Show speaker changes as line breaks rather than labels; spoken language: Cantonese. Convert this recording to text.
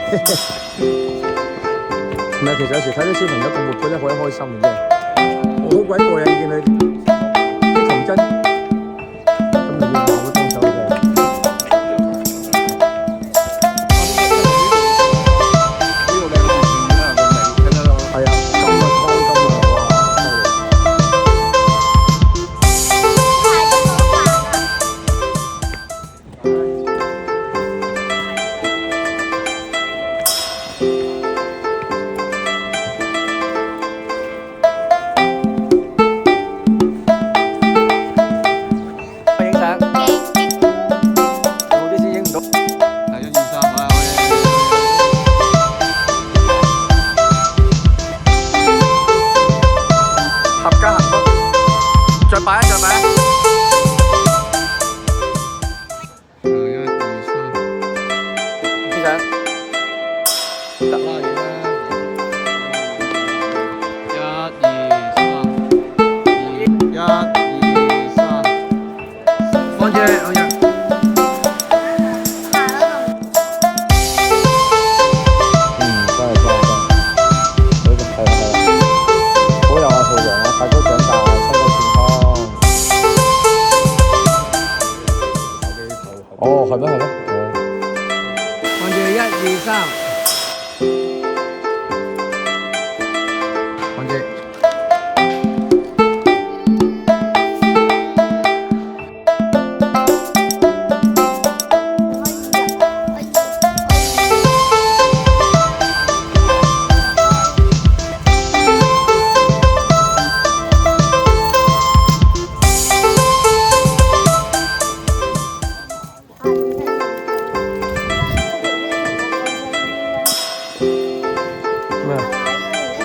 唔係，其實有時睇啲小朋友咁活潑咧，好開心嘅啫。我好鬼過癮，見佢啲童真，咁你要我會幫手嘅。係啊，金啊，湯金啊，哇，影相，有啲先影唔到。係1、2、3，合家幸福，再擺一，再擺一。1、2、3，影相，得啦，影啦。1、2、3，1、2、3，放住，好嘅。真係，好嘅，係啦，保佑啊，兔羊啊，快高長大，身體健康。哦，係咩？哦。
放住1、2、3。